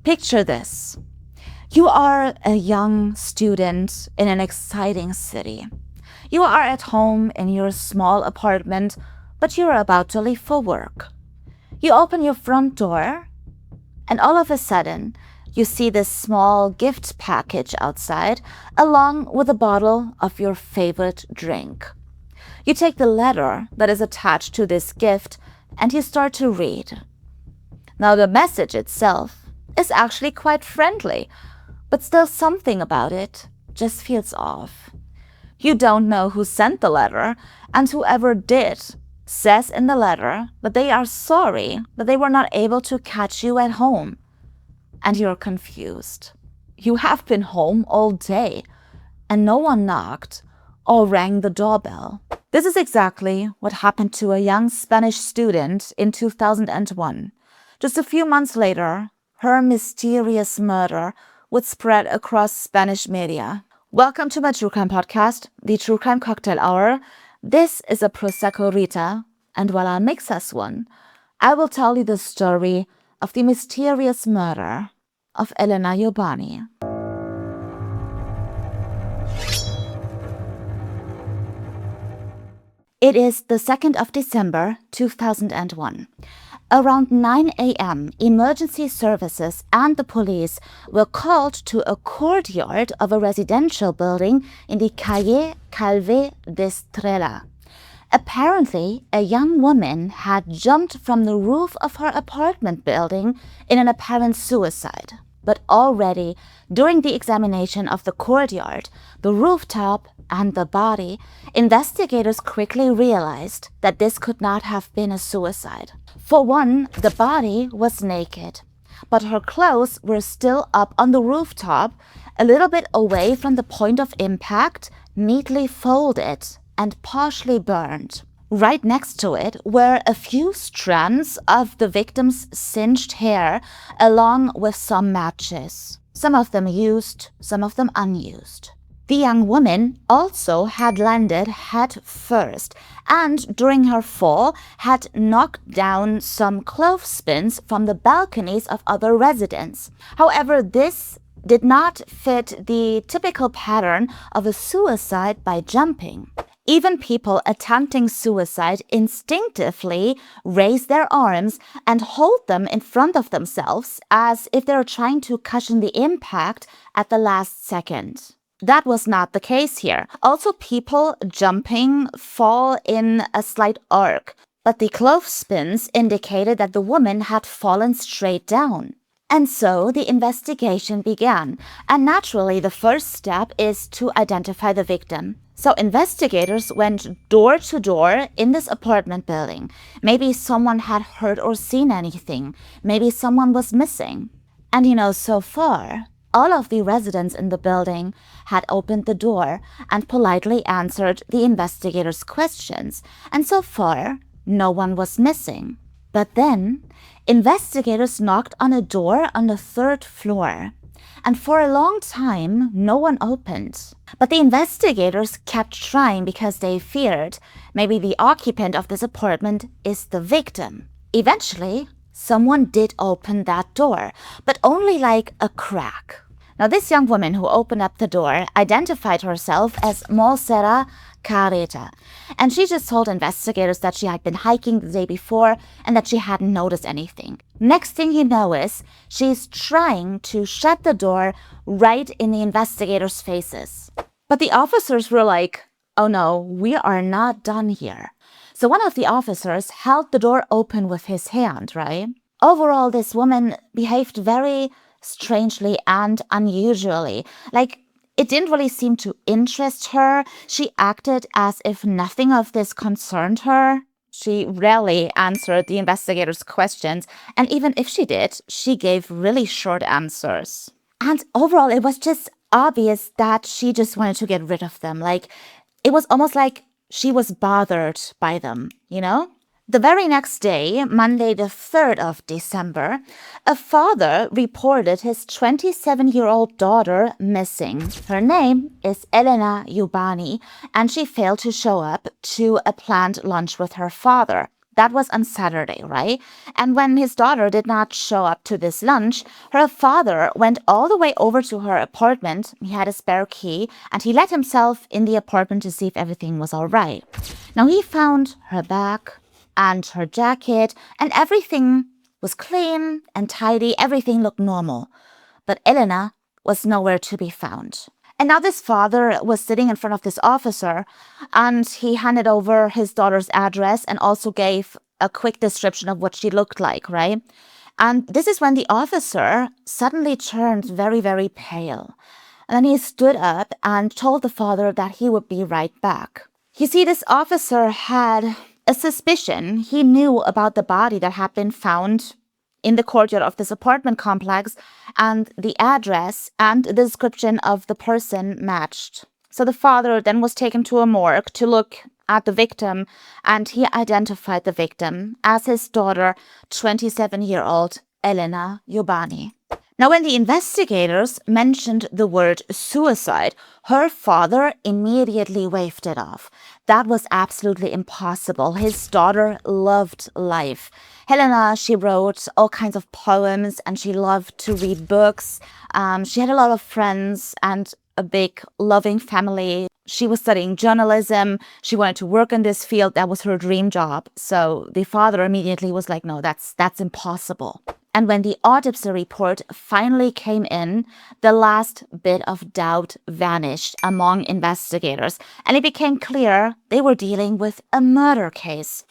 Picture this. You are a young student in an exciting city. You are at home in your small apartment, but you're about to leave for work. You open your front door, and all of a sudden, you see this small gift package outside, along with a bottle of your favorite drink. You take the letter that is attached to this gift, and you start to read. Now, the message itself is actually quite friendly, but still something about it just feels off. You don't know who sent the letter, and whoever did says in the letter that they are sorry that they were not able to catch you at home. And you're confused. You have been home all day, and no one knocked or rang the doorbell. This is exactly what happened to a young Spanish student in 2001. Just a few months later, her mysterious murder would spread across Spanish media. Welcome to my True Crime podcast, the True Crime Cocktail Hour. This is a Prosecco Rita, and while I'll mix us one, I will tell you the story of the mysterious murder of Helena Jubany. It is the 2nd of December, 2001. Around 9 a.m., emergency services and the police were called to a courtyard of a residential building in the Calle Calve d'Estrella. Apparently, a young woman had jumped from the roof of her apartment building in an apparent suicide. But already, during the examination of the courtyard, the rooftop, and the body, investigators quickly realized that this could not have been a suicide. For one, the body was naked, but her clothes were still up on the rooftop, a little bit away from the point of impact, neatly folded and partially burned. Right next to it were a few strands of the victim's singed hair, along with some matches. Some of them used, some of them unused. The young woman also had landed head first and during her fall had knocked down some clothespins from the balconies of other residents. However, this did not fit the typical pattern of a suicide by jumping. Even people attempting suicide instinctively raise their arms and hold them in front of themselves as if they're trying to cushion the impact at the last second. That was not the case here. Also, people jumping fall in a slight arc, but the clothespins indicated that the woman had fallen straight down. And so the investigation began, and naturally the first step is to identify the victim. So investigators went door to door in this apartment building. Maybe someone had heard or seen anything. Maybe someone was missing. And so far, all of the residents in the building had opened the door and politely answered the investigators' questions, and so far, no one was missing. But then, investigators knocked on a door on the 3rd floor, and for a long time, no one opened. But the investigators kept trying because they feared maybe the occupant of this apartment is the victim. Eventually, someone did open that door, but only like a crack. Now, this young woman who opened up the door identified herself as Montserrat Carreta, and she just told investigators that she had been hiking the day before and that she hadn't noticed anything. Next thing you know is she's trying to shut the door right in the investigators' faces. But the officers were like, "Oh no, we are not done here." So one of the officers held the door open with his hand, right? Overall, this woman behaved very strangely and unusually. Like, it didn't really seem to interest her. She acted as if nothing of this concerned her. She rarely answered the investigators' questions, and even if she did, she gave really short answers. And overall, it was just obvious that she just wanted to get rid of them. Like, it was almost like she was bothered by them, The very next day, Monday the 3rd of December, a father reported his 27-year-old daughter missing. Her name is Helena Jubany, and she failed to show up to a planned lunch with her father. That was on Saturday, right? And when his daughter did not show up to this lunch, her father went all the way over to her apartment. He had a spare key, and he let himself in the apartment to see if everything was all right. Now, he found her bag and her jacket, and everything was clean and tidy. Everything looked normal. But Elena was nowhere to be found. And now this father was sitting in front of this officer, and he handed over his daughter's address and also gave a quick description of what she looked like, right? And this is when the officer suddenly turned very, very pale. And then he stood up and told the father that he would be right back. You see, this officer had a suspicion. He knew about the body that had been found in the courtyard of this apartment complex, and the address and the description of the person matched. So the father then was taken to a morgue to look at the victim, and he identified the victim as his daughter, 27-year-old Helena Jubany. Now, when the investigators mentioned the word suicide, her father immediately waved it off. That was absolutely impossible. His daughter loved life. Helena, she wrote all kinds of poems, and she loved to read books. She had a lot of friends and a big loving family. She was studying journalism. She wanted to work in this field. That was her dream job. So the father immediately was like, no, that's impossible. And when the autopsy report finally came in, the last bit of doubt vanished among investigators, and it became clear they were dealing with a murder case.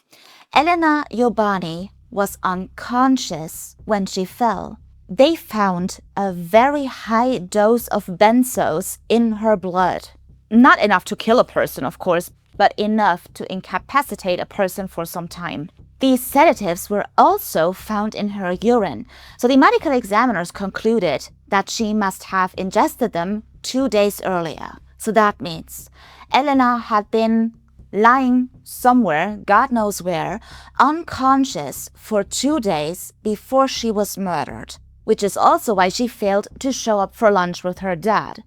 Helena Jubany was unconscious when she fell. They found a very high dose of benzos in her blood. Not enough to kill a person, of course, but enough to incapacitate a person for some time. These sedatives were also found in her urine, so the medical examiners concluded that she must have ingested them 2 days earlier. So that means Helena had been lying somewhere, God knows where, unconscious for 2 days before she was murdered, which is also why she failed to show up for lunch with her dad.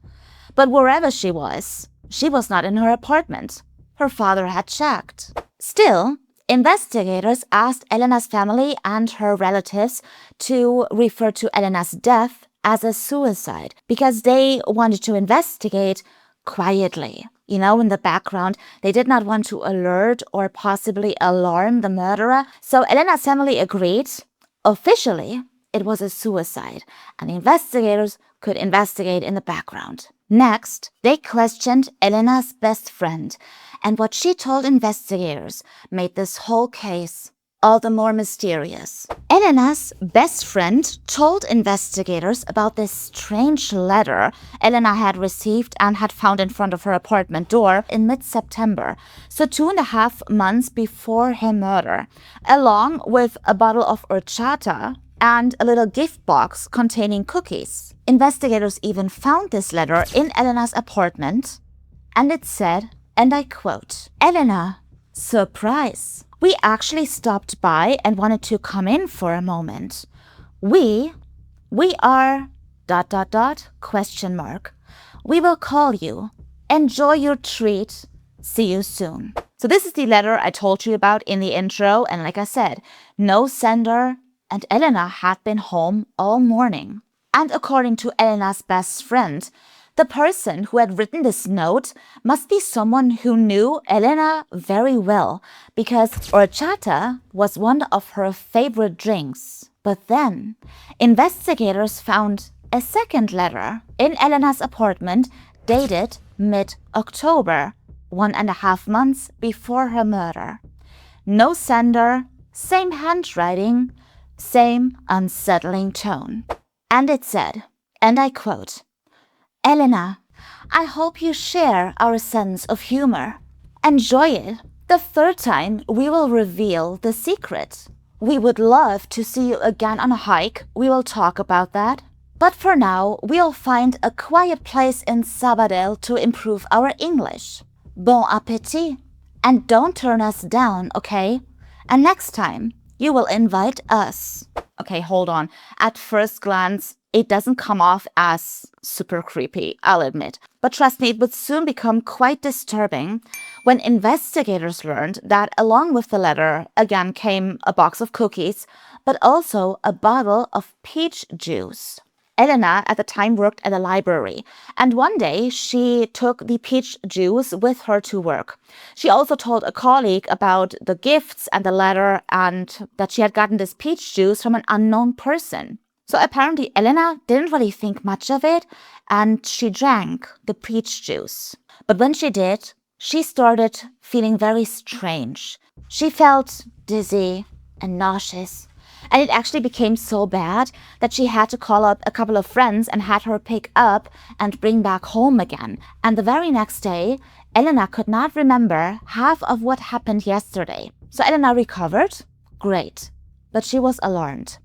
But wherever she was not in her apartment. Her father had checked. Still, investigators asked Helena's family and her relatives to refer to Helena's death as a suicide because they wanted to investigate quietly. In the background, they did not want to alert or possibly alarm the murderer. So Helena's family agreed. Officially, it was a suicide, and investigators could investigate in the background. Next, they questioned Helena's best friend, and what she told investigators made this whole case all the more mysterious. Helena's best friend told investigators about this strange letter Helena had received and had found in front of her apartment door in mid-September, so 2.5 months before her murder, along with a bottle of horchata and a little gift box containing cookies. Investigators even found this letter in Helena's apartment, and it said, and I quote, "Helena, surprise. We actually stopped by and wanted to come in for a moment. We are ... question mark. We will call you. Enjoy your treat. See you soon." So this is the letter I told you about in the intro, and like I said, no sender, and Helena had been home all morning. And according to Helena's best friend, the person who had written this note must be someone who knew Helena very well, because horchata was one of her favorite drinks. But then, investigators found a second letter in Helena's apartment dated mid-October, 1.5 months before her murder. No sender, same handwriting, same unsettling tone. And it said, and I quote, "Helena, I hope you share our sense of humor. Enjoy it. The third time we will reveal the secret. We would love to see you again on a hike. We will talk about that. But for now, we'll find a quiet place in Sabadell to improve our English. Bon appétit. And don't turn us down, okay? And next time, you will invite us." Okay, hold on. At first glance, it doesn't come off as super creepy, I'll admit. But trust me, it would soon become quite disturbing when investigators learned that along with the letter, again, came a box of cookies, but also a bottle of peach juice. Helena at the time worked at a library, and one day she took the peach juice with her to work. She also told a colleague about the gifts and the letter and that she had gotten this peach juice from an unknown person. So apparently Helena didn't really think much of it, and she drank the peach juice. But when she did, she started feeling very strange. She felt dizzy and nauseous. And it actually became so bad that she had to call up a couple of friends and had her pick up and bring back home again. And the very next day, Helena could not remember half of what happened yesterday. So Helena recovered. Great. But she was alarmed.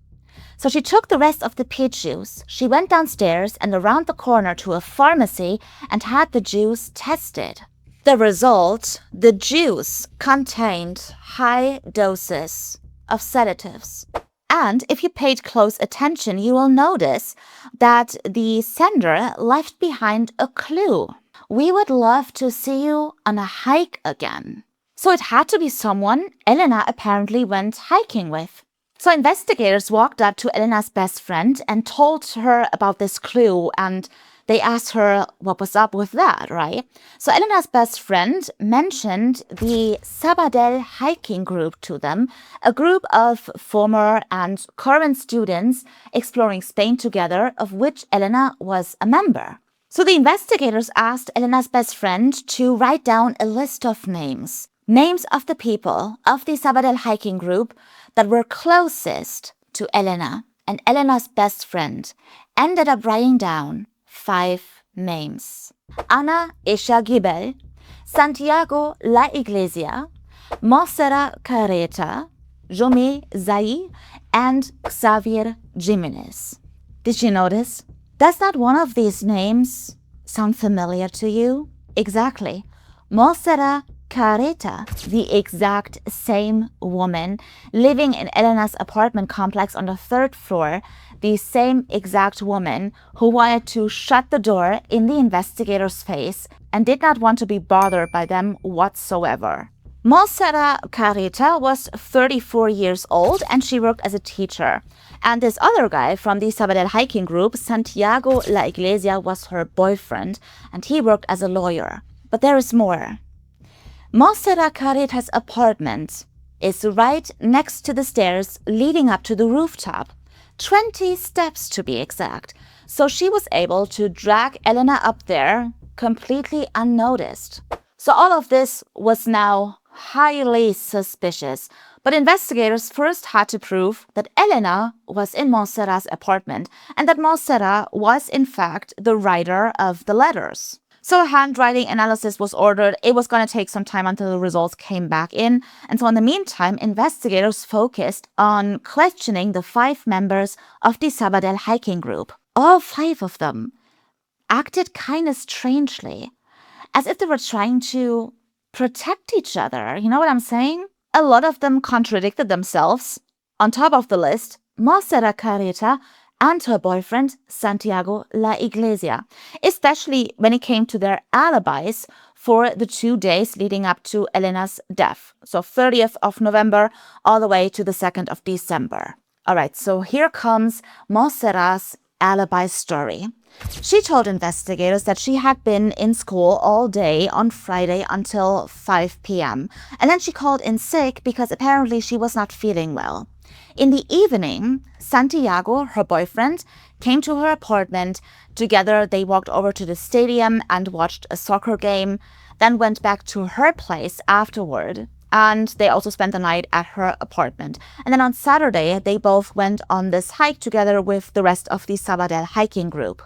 So she took the rest of the peach juice. She went downstairs and around the corner to a pharmacy and had the juice tested. The result, the juice contained high doses of sedatives. And if you paid close attention, you will notice that the sender left behind a clue. We would love to see you on a hike again. So it had to be someone Helena apparently went hiking with. So investigators walked up to Helena's best friend and told her about this clue, and they asked her what was up with that, right? So Helena's best friend mentioned the Sabadell hiking group to them, a group of former and current students exploring Spain together, of which Helena was a member. So the investigators asked Helena's best friend to write down a list of names of the people of the Sabadell hiking group that were closest to Helena, and Helena's best friend ended up writing down 5 names. Ana Isha Gibel, Santiago La Iglesia, Montserrat Carreta, Jomé Zai, and Xavier Jimenez. Did you notice? Does not one of these names sound familiar to you? Exactly. Montserrat Carreta, the exact same woman living in Helena's apartment complex on the 3rd floor, the same exact woman who wanted to shut the door in the investigator's face and did not want to be bothered by them whatsoever. Montserrat Carreta was 34 years old and she worked as a teacher. And this other guy from the Sabadell hiking group, Santiago La Iglesia, was her boyfriend and he worked as a lawyer. But there is more. Montserrat Carreta's apartment is right next to the stairs leading up to the rooftop. 20 steps to be exact. So she was able to drag Helena up there completely unnoticed. So all of this was now highly suspicious. But investigators first had to prove that Helena was in Montserrat's apartment and that Montserrat was in fact the writer of the letters. So a handwriting analysis was ordered. It was going to take some time until the results came back in. And so in the meantime, investigators focused on questioning the 5 members of the Sabadell hiking group. All 5 of them acted kind of strangely, as if they were trying to protect each other. You know what I'm saying? A lot of them contradicted themselves. On top of the list, Montserrat Carreta and her boyfriend, Santiago La Iglesia, especially when it came to their alibis for the 2 days leading up to Helena's death. So 30th of November all the way to the 2nd of December. All right, so here comes Montserrat's alibi story. She told investigators that she had been in school all day on Friday until 5 p.m. And then she called in sick because apparently she was not feeling well. In the evening, Santiago, her boyfriend, came to her apartment. Together, they walked over to the stadium and watched a soccer game, then went back to her place afterward. And they also spent the night at her apartment. And then on Saturday, they both went on this hike together with the rest of the Sabadell hiking group.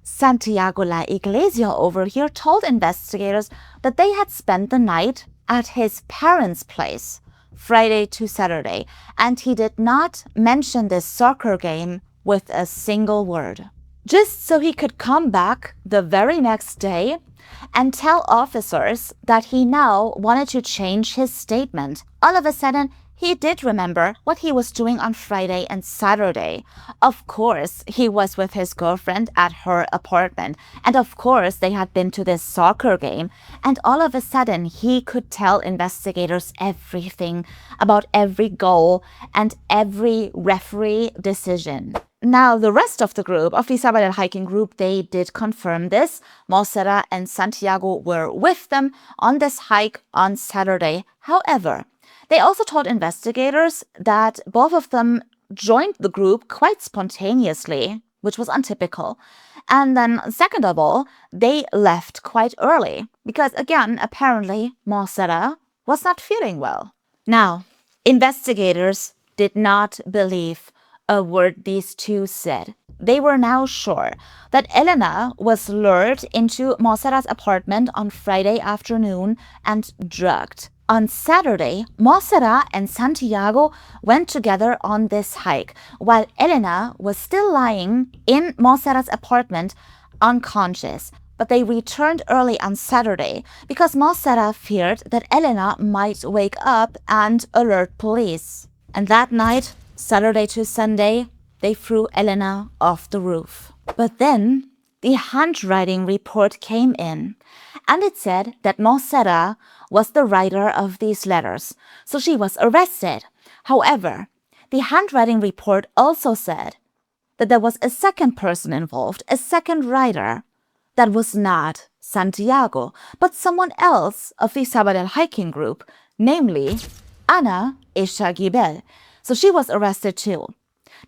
Santiago La Iglesia over here told investigators that they had spent the night at his parents' place, Friday to Saturday, and he did not mention this soccer game with a single word. Just so he could come back the very next day and tell officers that he now wanted to change his statement. All of a sudden, he did remember what he was doing on Friday and Saturday. Of course, he was with his girlfriend at her apartment. And of course, they had been to this soccer game. And all of a sudden, he could tell investigators everything about every goal and every referee decision. Now, the rest of the group, of the Sabadell hiking group, they did confirm this. Monserrat and Santiago were with them on this hike on Saturday. However, they also told investigators that both of them joined the group quite spontaneously, which was untypical. And then, second of all, they left quite early because, again, apparently, Monserrat was not feeling well. Now, investigators did not believe a word these two said. They were now sure that Helena was lured into Monserrat's apartment on Friday afternoon and drugged. On Saturday, Monserrat and Santiago went together on this hike, while Helena was still lying in Monserrat's apartment unconscious. But they returned early on Saturday because Monserrat feared that Helena might wake up and alert police. And that night, Saturday to Sunday, they threw Helena off the roof. But then the handwriting report came in, and it said that Monserrat was the writer of these letters, so she was arrested. However, the handwriting report also said that there was a second person involved, a second writer, that was not Santiago, but someone else of the Sabadell hiking group, namely Ana Eshagibel. So she was arrested too.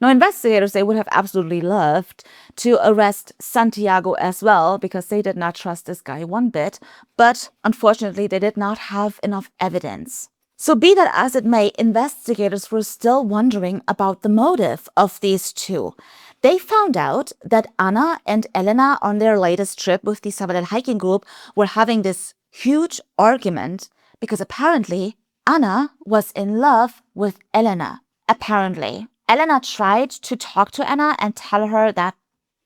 Now, investigators, they would have absolutely loved to arrest Santiago as well because they did not trust this guy one bit. But unfortunately, they did not have enough evidence. So be that as it may, investigators were still wondering about the motive of these two. They found out that Ana and Helena on their latest trip with the Sabadell hiking group were having this huge argument because apparently Ana was in love with Helena. Apparently, Helena tried to talk to Anna and tell her that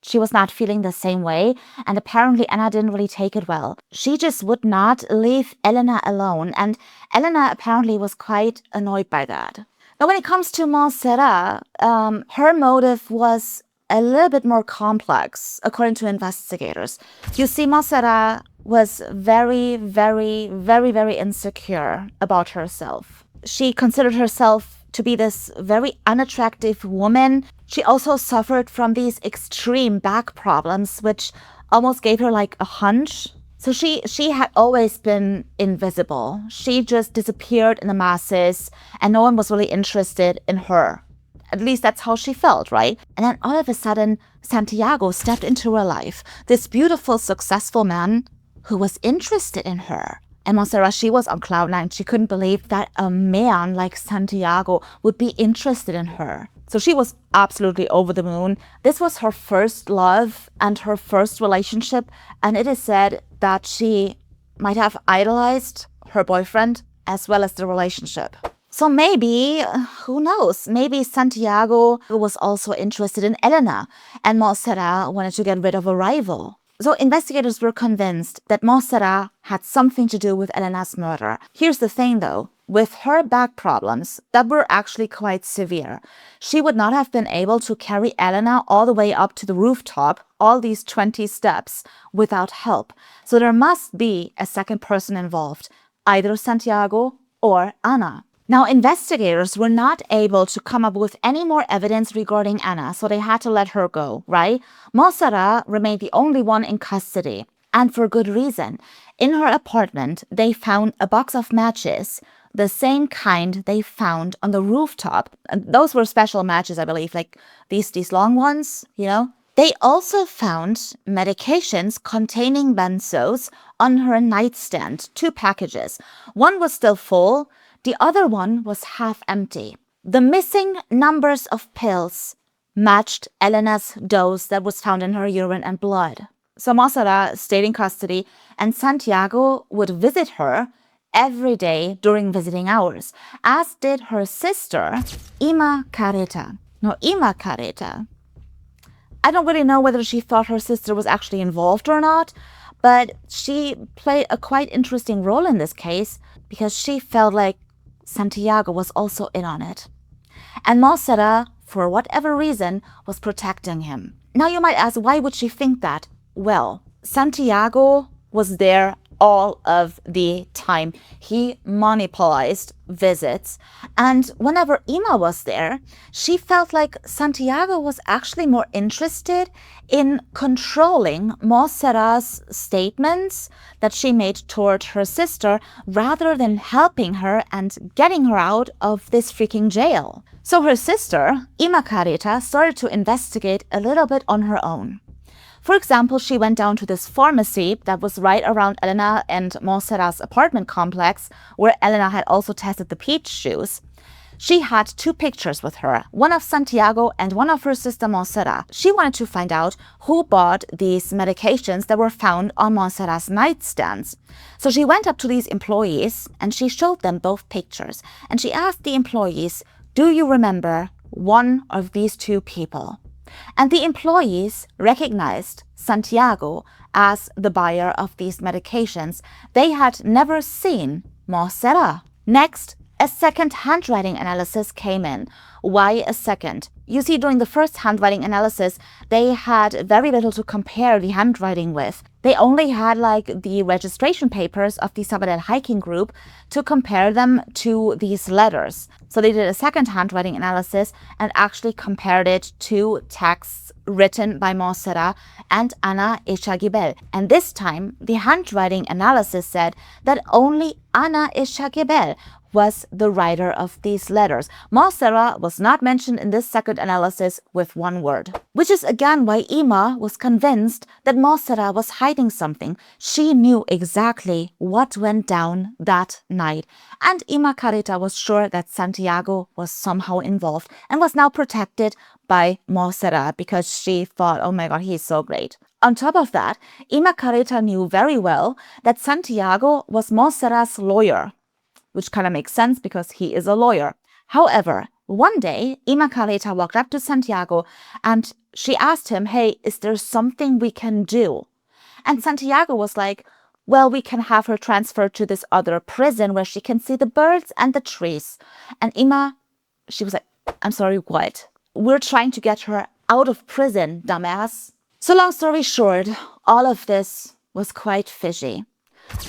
she was not feeling the same way, and apparently Anna didn't really take it well. She just would not leave Helena alone, and Helena apparently was quite annoyed by that. Now, when it comes to Monserrat, her motive was a little bit more complex, according to investigators. You see, Monserrat was very, very, very, very insecure about herself. She considered herself to be this very unattractive woman. She also suffered from these extreme back problems, which almost gave her like a hunch. So she had always been invisible. She just disappeared in the masses and no one was really interested in her. At least that's how she felt, right? And then all of a sudden, Santiago stepped into her life. This beautiful, successful man who was interested in her. And Monserrat, she was on cloud nine. She couldn't believe that a man like Santiago would be interested in her. So she was absolutely over the moon. This was her first love and her first relationship. And it is said that she might have idolized her boyfriend as well as the relationship. So maybe, who knows, maybe Santiago was also interested in Helena and Monserrat wanted to get rid of a rival. So investigators were convinced that Monserrat had something to do with Helena's murder. Here's the thing though, with her back problems that were actually quite severe, she would not have been able to carry Helena all the way up to the rooftop, all these 20 steps, without help. So there must be a second person involved, either Santiago or Ana. Now, investigators were not able to come up with any more evidence regarding Anna, so they had to let her go, right? Monserrat remained the only one in custody, and for good reason. In her apartment, they found a box of matches, the same kind they found on the rooftop. And those were special matches, I believe, like these long ones, you know? They also found medications containing benzos on her nightstand, 2 packages. One was still full. The other one was half empty. The missing numbers of pills matched Helena's dose that was found in her urine and blood. So Monserrat stayed in custody, and Santiago would visit her every day during visiting hours, as did her sister, Ima Carreta. Now, Ima Carreta, I don't really know whether she thought her sister was actually involved or not, but she played a quite interesting role in this case because she felt like Santiago was also in on it. And Monserrat, for whatever reason, was protecting him. Now you might ask, why would she think that? Well, Santiago was there all of the time. He monopolized visits. And whenever Ima was there, she felt like Santiago was actually more interested in controlling Monserrat's statements that she made toward her sister rather than helping her and getting her out of this freaking jail. So her sister, Ima Carita, started to investigate a little bit on her own. For example, she went down to this pharmacy that was right around Helena and Monserrat's apartment complex, where Helena had also tested the peach juice. She had 2 pictures with her, one of Santiago and one of her sister Monserrat. She wanted to find out who bought these medications that were found on Monserrat's nightstands. So she went up to these employees and she showed them both pictures. And she asked the employees, "Do you remember one of these 2 people?" And the employees recognized Santiago as the buyer of these medications. They had never seen Monserrat. Next, a second handwriting analysis came in. Why a second? You see, during the first handwriting analysis, they had very little to compare the handwriting with. They only had like the registration papers of the Sabadell hiking group to compare them to these letters. So they did a second handwriting analysis and actually compared it to texts written by Monserrat and Ana Echagüel. And this time, the handwriting analysis said that only Ana Echagüel was the writer of these letters. Monserrat was not mentioned in this second analysis with one word. Which is again why Ima was convinced that Monserrat was hiding something. She knew exactly what went down that night. And Ima Carita was sure that Santiago was somehow involved and was now protected by Monserrat because she thought, oh my God, he's so great. On top of that, Ima Carita knew very well that Santiago was Monserrat's lawyer, which kind of makes sense because he is a lawyer. However, one day, Ima Carita walked up to Santiago and she asked him, "Hey, is there something we can do?" And Santiago was like, "Well, we can have her transferred to this other prison where she can see the birds and the trees." And Ima, she was like, "I'm sorry, what? We're trying to get her out of prison, dumbass." So long story short, all of this was quite fishy.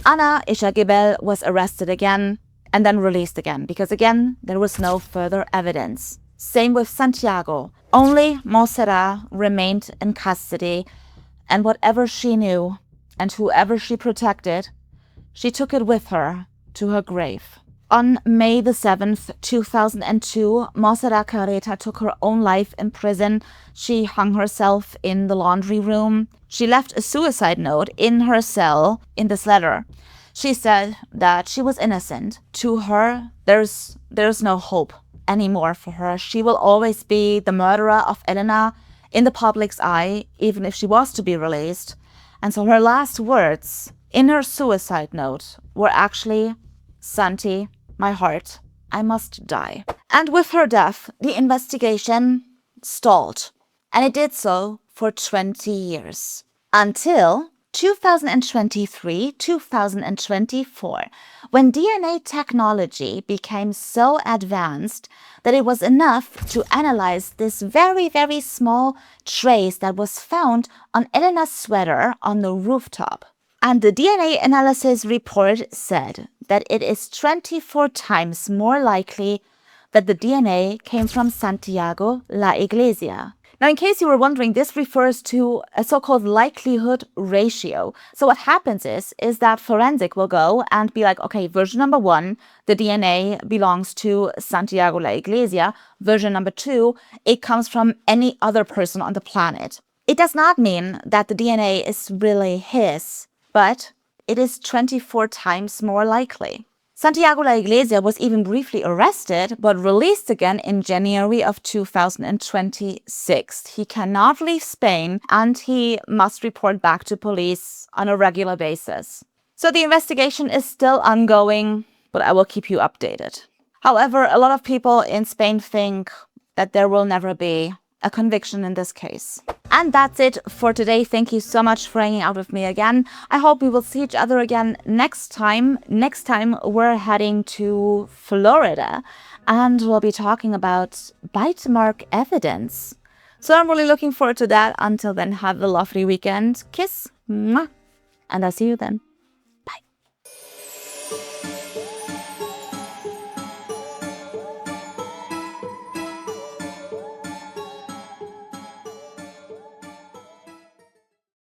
Ana Echagüel was arrested again and then released again because again, there was no further evidence. Same with Santiago. Only Monserrat remained in custody, and whatever she knew and whoever she protected, she took it with her to her grave. On May the 7th, 2002, Monserrat Carita took her own life in prison. She hung herself in the laundry room. She left a suicide note in her cell in this letter. She said that she was innocent. To her, there's no hope anymore for her. She will always be the murderer of Helena in the public's eye, even if she was to be released. And so her last words in her suicide note were actually, "Santi, my heart, I must die." And with her death, the investigation stalled. And it did so for 20 years. Until 2023, 2024, when DNA technology became so advanced that it was enough to analyze this very, very small trace that was found on Elena's sweater on the rooftop. And the DNA analysis report said that it is 24 times more likely that the DNA came from Santiago La Iglesia. Now, in case you were wondering, this refers to a so-called likelihood ratio. So what happens is that forensic will go and be like, okay, version number 1, the DNA belongs to Santiago La Iglesia. Version number 2, it comes from any other person on the planet. It does not mean that the DNA is really his, but it is 24 times more likely. Santiago La Iglesia was even briefly arrested, but released again in January of 2026. He cannot leave Spain, and he must report back to police on a regular basis. So the investigation is still ongoing, but I will keep you updated. However, a lot of people in Spain think that there will never be a conviction in this case. And that's it for today. Thank you so much for hanging out with me again. I hope we will see each other again next time. Next time we're heading to Florida and we'll be talking about bite mark evidence. So I'm really looking forward to that. Until then, have a lovely weekend. Kiss. Mwah. And I'll see you then.